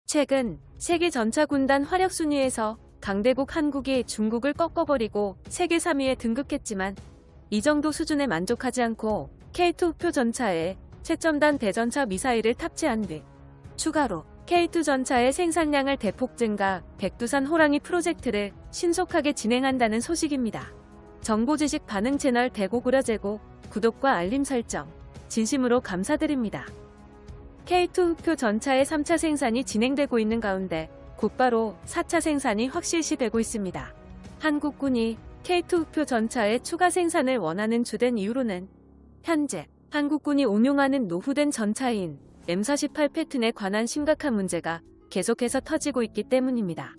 최근 세계 전차 군단 화력 순위에서 강대국 한국이 중국을 꺾어버리고 세계 3위에 등극했지만 이 정도 수준에 만족하지 않고 K2 흑표 전차에 최첨단 대전차 미사일을 탑재한 뒤 추가로 K2 전차의 생산량을 대폭 증가, 백두산 호랑이 프로젝트를 신속하게 진행한다는 소식입니다. 정보지식 반응 채널 대고구려 제고, 구독과 알림 설정, 진심으로 감사드립니다. K2 흑표 전차의 3차 생산이 진행되고 있는 가운데 곧바로 4차 생산이 확실시되고 있습니다. 한국군이 K2 흑표 전차의 추가 생산을 원하는 주된 이유로는 현재 한국군이 운용하는 노후된 전차인 M48 패튼에 관한 심각한 문제가 계속해서 터지고 있기 때문입니다.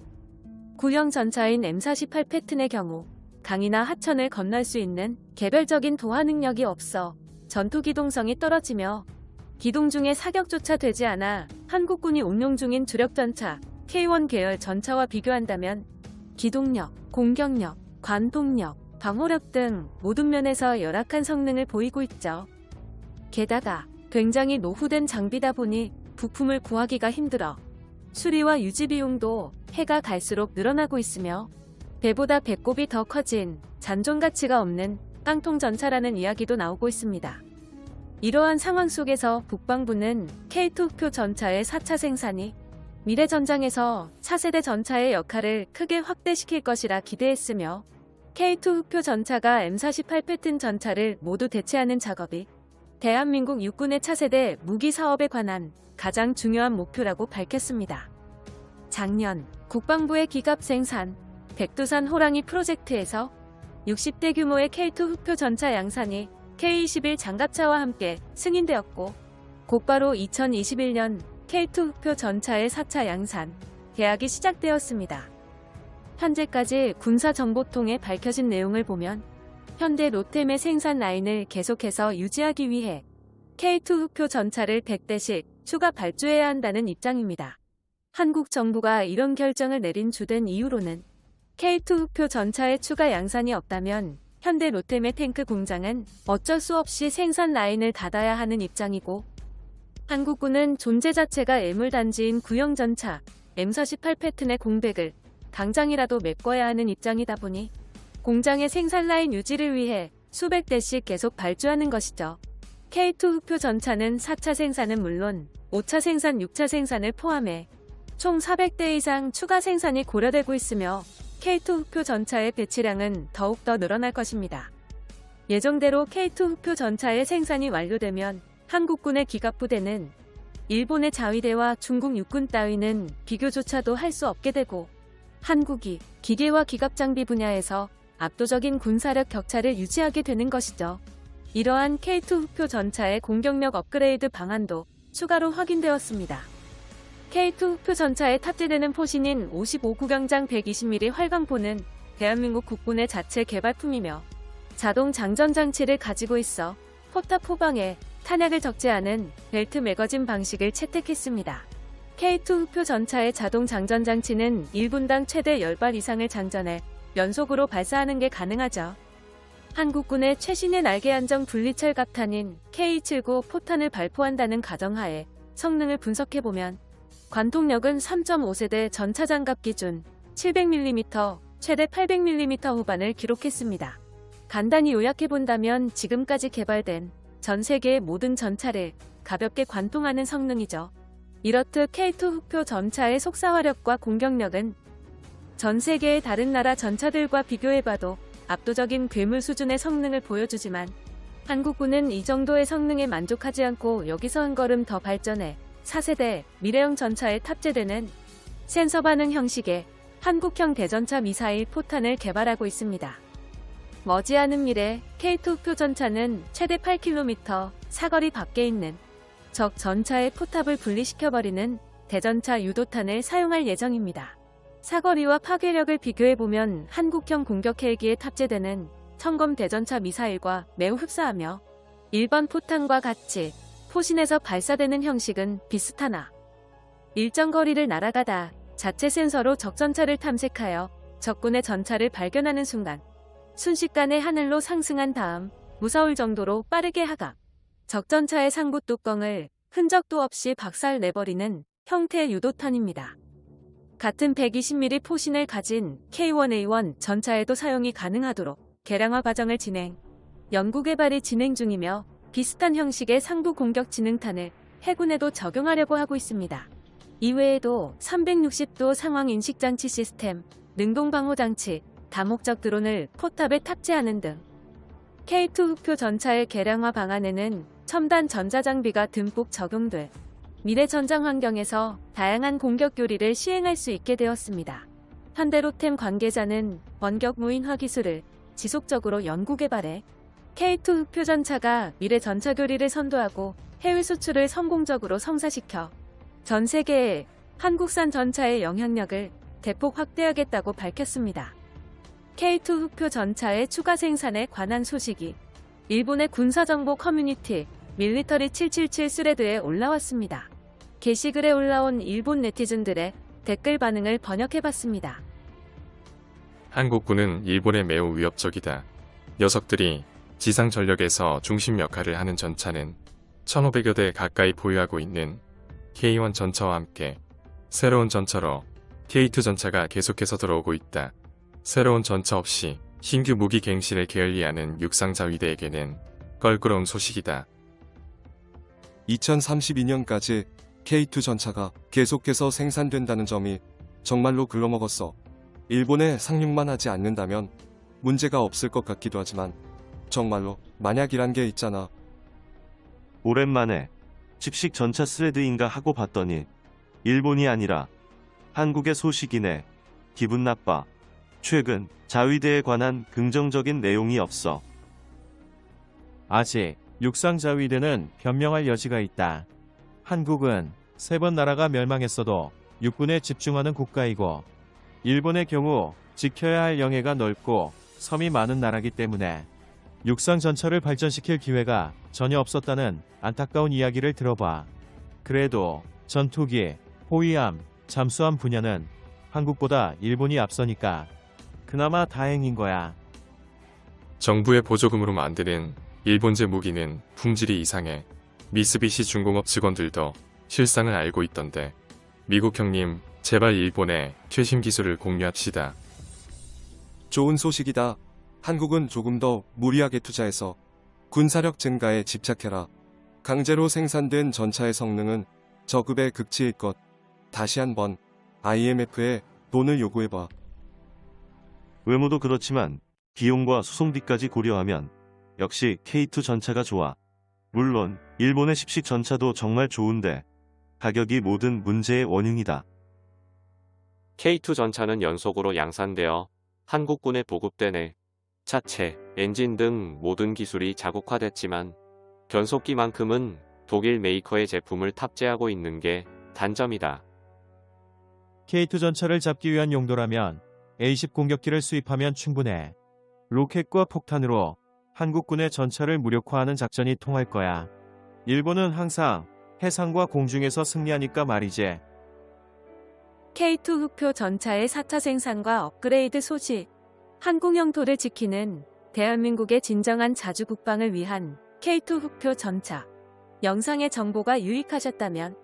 구형 전차인 M48 패튼의 경우 강이나 하천을 건널 수 있는 개별적인 도하 능력이 없어 전투 기동성이 떨어지며 기동 중에 사격조차 되지 않아 한국군이 운용 중인 주력 전차 K1 계열 전차와 비교한다면 기동력, 공격력, 관통력, 방호력 등 모든 면에서 열악한 성능을 보이고 있죠. 게다가 굉장히 노후된 장비다 보니 부품을 구하기가 힘들어 수리와 유지 비용도 해가 갈수록 늘어나고 있으며 배보다 배꼽이 더 커진 잔존 가치가 없는 깡통 전차라는 이야기도 나오고 있습니다. 이러한 상황 속에서 국방부는 K2 흑표 전차의 4차 생산이 미래 전장에서 차세대 전차의 역할을 크게 확대시킬 것이라 기대했으며 K2 흑표 전차가 M48 패튼 전차를 모두 대체하는 작업이 대한민국 육군의 차세대 무기 사업에 관한 가장 중요한 목표라고 밝혔습니다. 작년 국방부의 기갑 생산 백두산 호랑이 프로젝트에서 60대 규모의 K2 흑표 전차 양산이 K21 장갑차와 함께 승인되었고 곧바로 2021년 K2 흑표 전차의 4차 양산 계약이 시작되었습니다. 현재까지 군사정보통에 밝혀진 내용을 보면 현대 로템의 생산 라인을 계속해서 유지하기 위해 K2 흑표 전차를 100대씩 추가 발주해야 한다는 입장입니다. 한국 정부가 이런 결정을 내린 주된 이유로는 K2 흑표 전차의 추가 양산이 없다면 현대 로템의 탱크 공장은 어쩔 수 없이 생산 라인을 닫아야 하는 입장이고 한국군은 존재 자체가 애물단지인 구형 전차 M48 패튼의 공백을 당장이라도 메꿔야 하는 입장이다 보니 공장의 생산 라인 유지를 위해 수백 대씩 계속 발주하는 것이죠. K2 흑표 전차는 4차 생산은 물론 5차 생산, 6차 생산을 포함해 총 400대 이상 추가 생산이 고려되고 있으며 K2 흑표 전차의 배치량은 더욱더 늘어날 것입니다. 예정대로 K2 흑표 전차의 생산이 완료되면 한국군의 기갑부대는 일본의 자위대와 중국 육군 따위는 비교조차도 할 수 없게 되고 한국이 기계와 기갑 장비 분야에서 압도적인 군사력 격차를 유지하게 되는 것이죠. 이러한 K2 흑표 전차의 공격력 업그레이드 방안도 추가로 확인되었습니다. K2 흑표 전차에 탑재되는 포신인 55구경장 120mm 활광포는 대한민국 국군의 자체 개발품이며 자동 장전 장치를 가지고 있어 포탑 후방에 탄약을 적재하는 벨트 매거진 방식을 채택했습니다. K2 흑표 전차의 자동 장전 장치는 1분당 최대 10발 이상을 장전해 연속으로 발사하는 게 가능하죠. 한국군의 최신의 날개 안정 분리철 갑탄인 K279 포탄을 발포한다는 가정하에 성능을 분석해보면 관통력은 3.5세대 전차 장갑 기준 700mm, 최대 800mm 후반을 기록했습니다. 간단히 요약해본다면 지금까지 개발된 전 세계의 모든 전차를 가볍게 관통하는 성능이죠. 이렇듯 K2 흑표 전차의 속사화력과 공격력은 전 세계의 다른 나라 전차들과 비교해봐도 압도적인 괴물 수준의 성능을 보여주지만 한국군은 이 정도의 성능에 만족하지 않고 여기서 한 걸음 더 발전해 4세대 미래형 전차에 탑재되는 센서 반응 형식의 한국형 대전차 미사일 포탄을 개발하고 있습니다. 머지않은 미래 K2 흑표 전차는 최대 8km 사거리 밖에 있는 적 전차의 포탑을 분리시켜버리는 대전차 유도탄을 사용할 예정입니다. 사거리와 파괴력을 비교해보면 한국형 공격 헬기에 탑재되는 청검 대전차 미사일과 매우 흡사하며 일반 포탄과 같이 포신에서 발사되는 형식은 비슷하나 일정 거리를 날아가다 자체 센서로 적전차를 탐색하여 적군의 전차를 발견하는 순간 순식간에 하늘로 상승한 다음 무서울 정도로 빠르게 하각 적전차의 상부 뚜껑을 흔적도 없이 박살 내버리는 형태의 유도탄입니다. 같은 120mm 포신을 가진 K1A1 전차에도 사용이 가능하도록 개량화 과정을 진행, 연구개발이 진행 중이며 비슷한 형식의 상부 공격 지능탄을 해군에도 적용하려고 하고 있습니다. 이외에도 360도 상황 인식 장치 시스템, 능동 방호 장치, 다목적 드론을 포탑에 탑재하는 등 K2 흑표 전차의 개량화 방안에는 첨단 전자장비가 듬뿍 적용돼 미래 전장 환경에서 다양한 공격 요리를 시행할 수 있게 되었습니다. 현대로템 관계자는 원격 무인화 기술을 지속적으로 연구 개발해 K2 흑표 전차가 미래 전차 교리를 선도하고 해외 수출을 성공적으로 성사시켜 전 세계에 한국산 전차의 영향력을 대폭 확대하겠다고 밝혔습니다. K2 흑표 전차의 추가 생산에 관한 소식이 일본의 군사정보 커뮤니티 밀리터리 777 스레드에 올라왔습니다. 게시글에 올라온 일본 네티즌들의 댓글 반응을 번역해봤습니다. 한국군은 일본에 매우 위협적이다. 녀석들이 지상 전력에서 중심 역할을 하는 전차는 1500여 대 가까이 보유하고 있는 K1 전차와 함께 새로운 전차로 K2 전차가 계속해서 들어오고 있다. 새로운 전차 없이 신규 무기 갱신을 게을리하는 육상자위대에게는 껄끄러운 소식이다. 2032년까지 K2 전차가 계속해서 생산된다는 점이 정말로 글러먹었어. 일본에 상륙만 하지 않는다면 문제가 없을 것 같기도 하지만 정말로 만약이란 게 있잖아. 오랜만에 집식 전차 스레드인가 하고 봤더니 일본이 아니라 한국의 소식이네. 기분 나빠. 최근 자위대에 관한 긍정적인 내용이 없어. 아직 육상자위대는 변명할 여지가 있다. 한국은 3번 나라가 멸망했어도 육군에 집중하는 국가이고 일본의 경우 지켜야 할 영해가 넓고 섬이 많은 나라기 때문에 육상 전차를 발전시킬 기회가 전혀 없었다는 안타까운 이야기를 들어봐. 그래도 전투기, 호위함, 잠수함 분야는 한국보다 일본이 앞서니까 그나마 다행인 거야. 정부의 보조금으로 만드는 일본제 무기는 품질이 이상해. 미쓰비시 중공업 직원들도 실상을 알고 있던데. 미국 형님, 제발 일본에 최신 기술을 공유합시다. 좋은 소식이다. 한국은 조금 더 무리하게 투자해서 군사력 증가에 집착해라. 강제로 생산된 전차의 성능은 저급의 극치일 것. 다시 한번 IMF에 돈을 요구해봐. 외모도 그렇지만 비용과 수송비까지 고려하면 역시 K2 전차가 좋아. 물론 일본의 십식 전차도 정말 좋은데 가격이 모든 문제의 원흉이다. K2 전차는 연속으로 양산되어 한국군에 보급되네. 차체, 엔진 등 모든 기술이 자국화됐지만 변속기만큼은 독일 메이커의 제품을 탑재하고 있는 게 단점이다. K2 전차를 잡기 위한 용도라면 A10 공격기를 수입하면 충분해. 로켓과 폭탄으로 한국군의 전차를 무력화하는 작전이 통할 거야. 일본은 항상 해상과 공중에서 승리하니까 말이지. K2 흑표 전차의 4차 생산과 업그레이드 소식. 한국 영토를 지키는 대한민국의 진정한 자주 국방을 위한 K2 흑표 전차. 영상의 정보가 유익하셨다면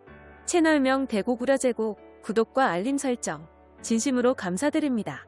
채널명 대고구려제국 구독과 알림 설정 진심으로 감사드립니다.